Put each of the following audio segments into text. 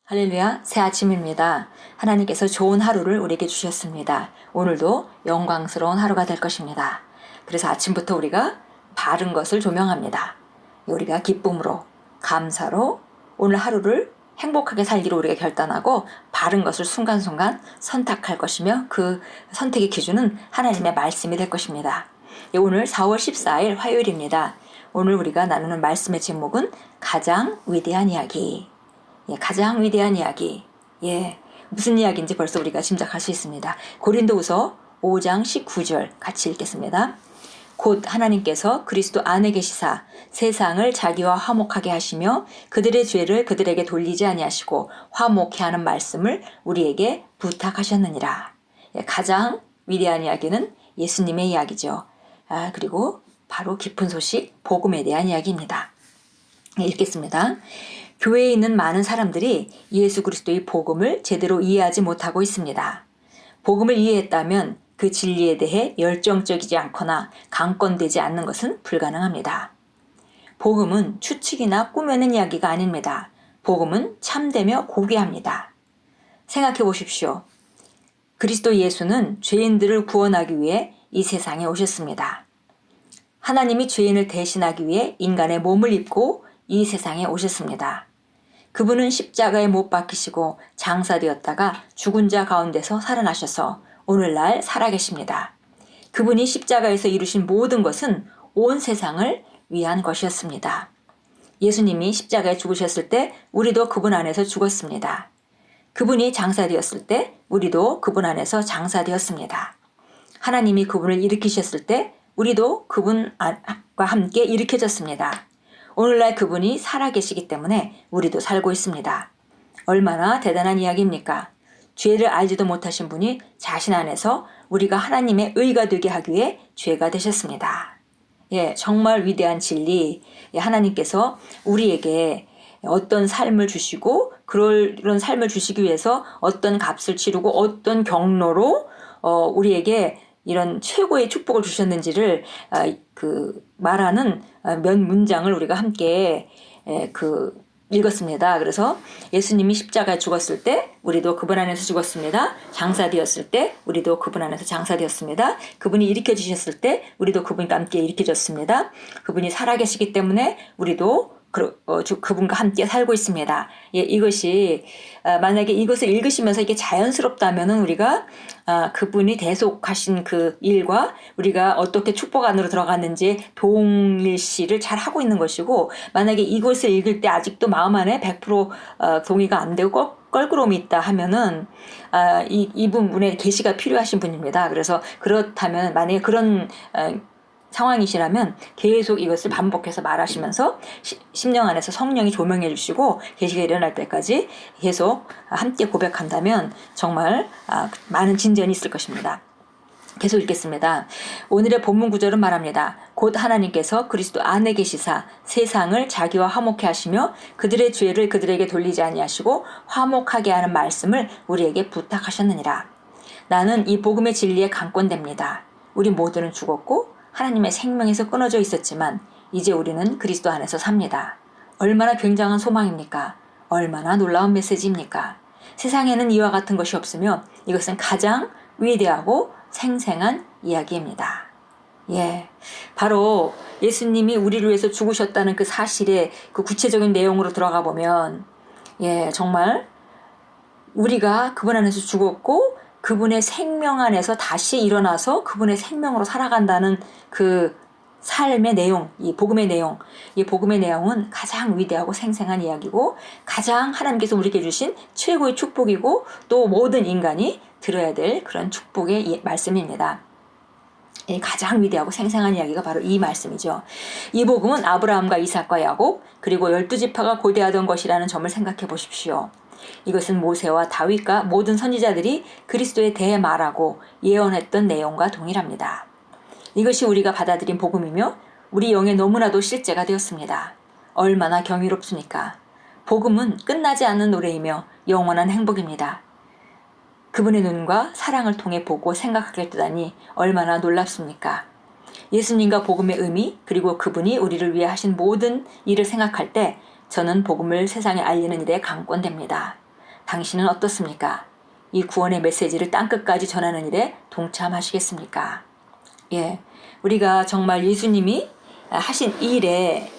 할렐루야, 새 아침입니다. 하나님께서 좋은 하루를 우리에게 주셨습니다. 오늘도 영광스러운 하루가 될 것입니다. 그래서 아침부터 우리가 바른 것을 조명합니다. 우리가 기쁨으로, 감사로 오늘 하루를 행복하게 살기로 우리가 결단하고 바른 것을 순간순간 선택할 것이며 그 선택의 기준은 하나님의 말씀이 될 것입니다. 오늘 4월 14일 화요일입니다. 오늘 우리가 나누는 말씀의 제목은 가장 위대한 이야기. 가장 위대한 이야기. 무슨 이야기인지 벌써 우리가 짐작할 수 있습니다. 고린도후서 5장 19절 같이 읽겠습니다. 곧 하나님께서 그리스도 안에 계시사 세상을 자기와 화목하게 하시며 그들의 죄를 그들에게 돌리지 아니하시고 화목케 하는 말씀을 우리에게 부탁하셨느니라. 가장 위대한 이야기는 예수님의 이야기죠. 그리고 바로 깊은 소식, 복음에 대한 이야기입니다. 읽겠습니다. 교회에 있는 많은 사람들이 예수 그리스도의 복음을 제대로 이해하지 못하고 있습니다. 복음을 이해했다면 그 진리에 대해 열정적이지 않거나 강권되지 않는 것은 불가능합니다. 복음은 추측이나 꾸며낸 이야기가 아닙니다. 복음은 참되며 고귀합니다. 생각해 보십시오. 그리스도 예수는 죄인들을 구원하기 위해 이 세상에 오셨습니다. 하나님이 죄인을 대신하기 위해 인간의 몸을 입고 이 세상에 오셨습니다. 그분은 십자가에 못 박히시고 장사되었다가 죽은 자 가운데서 살아나셔서 오늘날 살아계십니다. 그분이 십자가에서 이루신 모든 것은 온 세상을 위한 것이었습니다. 예수님이 십자가에 죽으셨을 때 우리도 그분 안에서 죽었습니다. 그분이 장사되었을 때 우리도 그분 안에서 장사되었습니다. 하나님이 그분을 일으키셨을 때 우리도 그분과 함께 일으켜졌습니다. 오늘날 그분이 살아계시기 때문에 우리도 살고 있습니다. 얼마나 대단한 이야기입니까? 죄를 알지도 못하신 분이 자신 안에서 우리가 하나님의 의가 되게 하기 위해 죄가 되셨습니다. 정말 위대한 진리. 하나님께서 우리에게 어떤 삶을 주시고 그런 삶을 주시기 위해서 어떤 값을 치르고 어떤 경로로 우리에게 이런 최고의 축복을 주셨는지를 말하는 몇 문장을 우리가 함께 읽었습니다. 그래서 예수님이 십자가에 죽었을 때 우리도 그분 안에서 죽었습니다. 장사되었을 때 우리도 그분 안에서 장사되었습니다. 그분이 일으켜 주셨을 때 우리도 그분과 함께 일으켜졌습니다. 그분이 살아계시기 때문에 우리도 그분과 함께 살고 있습니다. 이것이 만약에 이것을 읽으시면서 이게 자연스럽다면은 우리가 그분이 대속하신 그 일과 우리가 어떻게 축복 안으로 들어갔는지 동일시를 잘 하고 있는 것이고, 만약에 이것을 읽을 때 아직도 마음 안에 100% 동의가 안 되고 껄끄러움이 있다 하면은 이 부분에 계시가 필요하신 분입니다. 그래서 그렇다면 만약에 그런 상황이시라면 계속 이것을 반복해서 말하시면서 심령 안에서 성령이 조명해 주시고 계시가 일어날 때까지 계속 함께 고백한다면 정말 많은 진전이 있을 것입니다. 계속 읽겠습니다. 오늘의 본문 구절은 말합니다. 곧 하나님께서 그리스도 안에 계시사 세상을 자기와 화목케 하시며 그들의 죄를 그들에게 돌리지 아니하시고 화목하게 하는 말씀을 우리에게 부탁하셨느니라. 나는 이 복음의 진리에 강권됩니다. 우리 모두는 죽었고 하나님의 생명에서 끊어져 있었지만 이제 우리는 그리스도 안에서 삽니다. 얼마나 굉장한 소망입니까? 얼마나 놀라운 메시지입니까? 세상에는 이와 같은 것이 없으며 이것은 가장 위대하고 생생한 이야기입니다. 바로 예수님이 우리를 위해서 죽으셨다는 그 사실의 그 구체적인 내용으로 들어가 보면 정말 우리가 그분 안에서 죽었고 그분의 생명 안에서 다시 일어나서 그분의 생명으로 살아간다는 그 삶의 내용, 이 복음의 내용은 가장 위대하고 생생한 이야기고 가장 하나님께서 우리에게 주신 최고의 축복이고 또 모든 인간이 들어야 될 그런 축복의 말씀입니다. 가장 위대하고 생생한 이야기가 바로 이 말씀이죠. 이 복음은 아브라함과 이삭과 야곱 그리고 12지파가 고대하던 것이라는 점을 생각해 보십시오. 이것은 모세와 다윗과 모든 선지자들이 그리스도에 대해 말하고 예언했던 내용과 동일합니다. 이것이 우리가 받아들인 복음이며 우리 영에 너무나도 실제가 되었습니다. 얼마나 경이롭습니까? 복음은 끝나지 않는 노래이며 영원한 행복입니다. 그분의 눈과 사랑을 통해 보고 생각하게 되다니 얼마나 놀랍습니까? 예수님과 복음의 의미 그리고 그분이 우리를 위해 하신 모든 일을 생각할 때 저는 복음을 세상에 알리는 일에 강권됩니다. 당신은 어떻습니까? 이 구원의 메시지를 땅끝까지 전하는 일에 동참하시겠습니까? 예, 우리가 정말 예수님이 하신 이 일에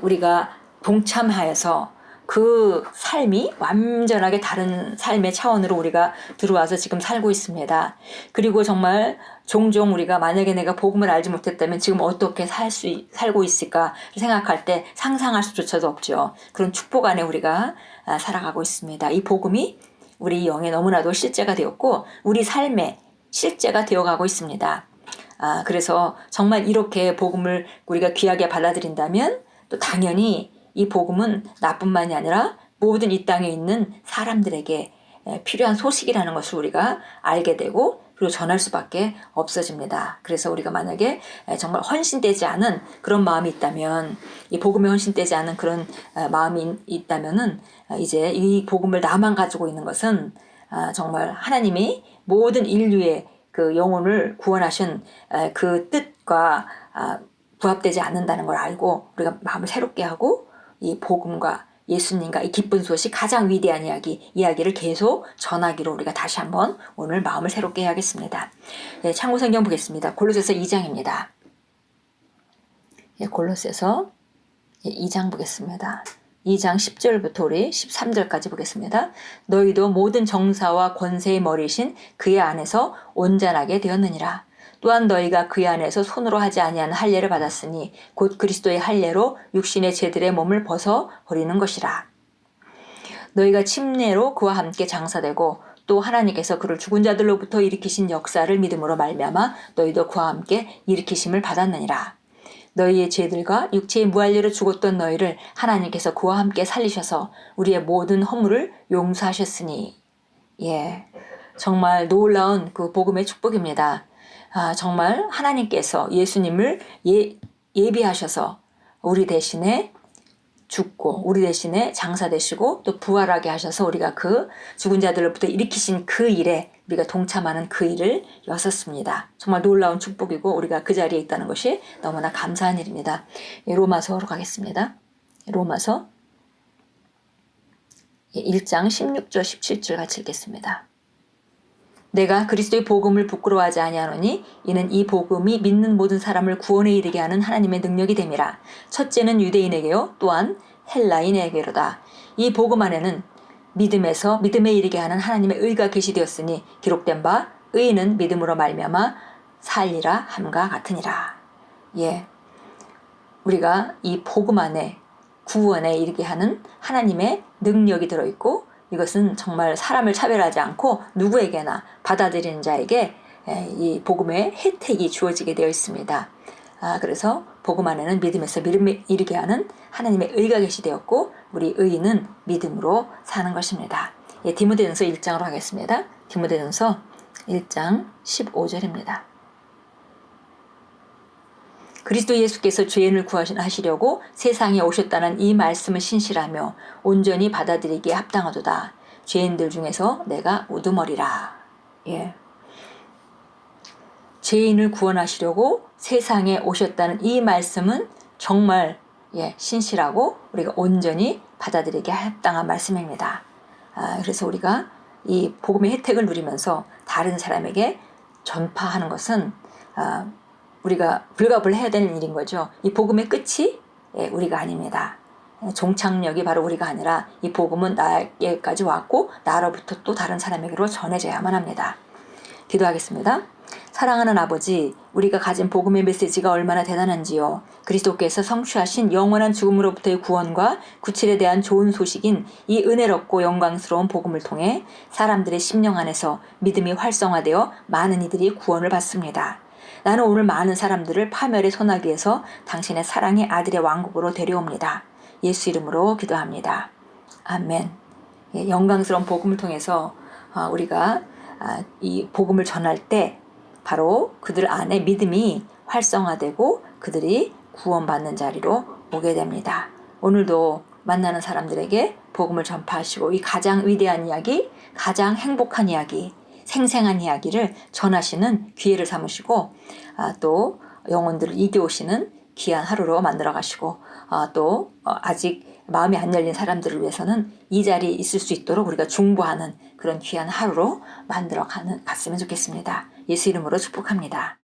우리가 동참하여서 그 삶이 완전하게 다른 삶의 차원으로 우리가 들어와서 지금 살고 있습니다. 그리고 정말 종종 우리가 만약에 내가 복음을 알지 못했다면 지금 어떻게 살고 있을까 생각할 때 상상할 수조차도 없죠. 그런 축복 안에 우리가 살아가고 있습니다. 이 복음이 우리 영에 너무나도 실제가 되었고 우리 삶에 실제가 되어가고 있습니다. 그래서 정말 이렇게 복음을 우리가 귀하게 받아들인다면 또 당연히 이 복음은 나뿐만이 아니라 모든 이 땅에 있는 사람들에게 필요한 소식이라는 것을 우리가 알게 되고 그리고 전할 수밖에 없어집니다. 그래서 우리가 만약에 정말 헌신되지 않은 그런 마음이 있다면 이 복음에 헌신되지 않은 그런 마음이 있다면은 이제 이 복음을 나만 가지고 있는 것은 정말 하나님이 모든 인류의 그 영혼을 구원하신 그 뜻과 부합되지 않는다는 걸 알고 우리가 마음을 새롭게 하고 이 복음과 예수님과 이 기쁜 소식 가장 위대한 이야기를 계속 전하기로 우리가 다시 한번 오늘 마음을 새롭게 해야겠습니다. 참고 성경 보겠습니다. 골로새서 2장입니다. 골로새서 2장 보겠습니다. 2장 10절부터 우리 13절까지 보겠습니다. 너희도 모든 정사와 권세의 머리이신 그의 안에서 온전하게 되었느니라. 또한 너희가 그의 안에서 손으로 하지 아니한 할례를 받았으니 곧 그리스도의 할례로 육신의 죄들의 몸을 벗어 버리는 것이라. 너희가 침례로 그와 함께 장사되고 또 하나님께서 그를 죽은 자들로부터 일으키신 역사를 믿음으로 말미암아 너희도 그와 함께 일으키심을 받았느니라. 너희의 죄들과 육체의 무할례로 죽었던 너희를 하나님께서 그와 함께 살리셔서 우리의 모든 허물을 용서하셨으니. 정말 놀라운 그 복음의 축복입니다. 정말 하나님께서 예수님을 예비하셔서 우리 대신에 죽고 우리 대신에 장사되시고 또 부활하게 하셔서 우리가 그 죽은 자들로부터 일으키신 그 일에 우리가 동참하는 그 일을 여섰습니다. 정말 놀라운 축복이고 우리가 그 자리에 있다는 것이 너무나 감사한 일입니다. 로마서로 가겠습니다. 로마서 1장 16절 17절 같이 읽겠습니다. 내가 그리스도의 복음을 부끄러워하지 아니하노니 이는 이 복음이 믿는 모든 사람을 구원에 이르게 하는 하나님의 능력이 됨이라. 첫째는 유대인에게요 또한 헬라인에게로다. 이 복음 안에는 믿음에서 믿음에 이르게 하는 하나님의 의가 계시되었으니 기록된 바 의인은 믿음으로 말미암아 살리라 함과 같으니라. 우리가 이 복음 안에 구원에 이르게 하는 하나님의 능력이 들어있고 이것은 정말 사람을 차별하지 않고 누구에게나 받아들이는 자에게 이 복음의 혜택이 주어지게 되어 있습니다. 그래서 복음 안에는 믿음에서 믿음에 이르게 하는 하나님의 의가 계시되었고 우리 의인은 믿음으로 사는 것입니다. 디모데전서 1장으로 하겠습니다. 디모데전서 1장 15절입니다. 그리스도 예수께서 죄인을 구하시려고 세상에 오셨다는 이 말씀을 신실하며 온전히 받아들이기에 합당하도다. 죄인들 중에서 내가 우두머리라. 죄인을 구원하시려고 세상에 오셨다는 이 말씀은 정말 신실하고 우리가 온전히 받아들이기에 합당한 말씀입니다. 그래서 우리가 이 복음의 혜택을 누리면서 다른 사람에게 전파하는 것은 우리가 불갑을 해야 되는 일인 거죠. 이 복음의 끝이 우리가 아닙니다. 종착역이 바로 우리가 아니라 이 복음은 나에게까지 왔고 나로부터 또 다른 사람에게로 전해져야만 합니다. 기도하겠습니다. 사랑하는 아버지, 우리가 가진 복음의 메시지가 얼마나 대단한지요. 그리스도께서 성취하신 영원한 죽음으로부터의 구원과 구칠에 대한 좋은 소식인 이 은혜롭고 영광스러운 복음을 통해 사람들의 심령 안에서 믿음이 활성화되어 많은 이들이 구원을 받습니다. 나는 오늘 많은 사람들을 파멸의 소나기에서 당신의 사랑의 아들의 왕국으로 데려옵니다. 예수 이름으로 기도합니다. 아멘. 영광스러운 복음을 통해서 우리가 이 복음을 전할 때 바로 그들 안에 믿음이 활성화되고 그들이 구원받는 자리로 오게 됩니다. 오늘도 만나는 사람들에게 복음을 전파하시고 이 가장 위대한 이야기, 가장 행복한 이야기, 생생한 이야기를 전하시는 기회를 삼으시고 또 영혼들을 이겨오시는 귀한 하루로 만들어 가시고 또 아직 마음이 안 열린 사람들을 위해서는 이 자리에 있을 수 있도록 우리가 중보하는 그런 귀한 하루로 만들어 갔으면 좋겠습니다. 예수 이름으로 축복합니다.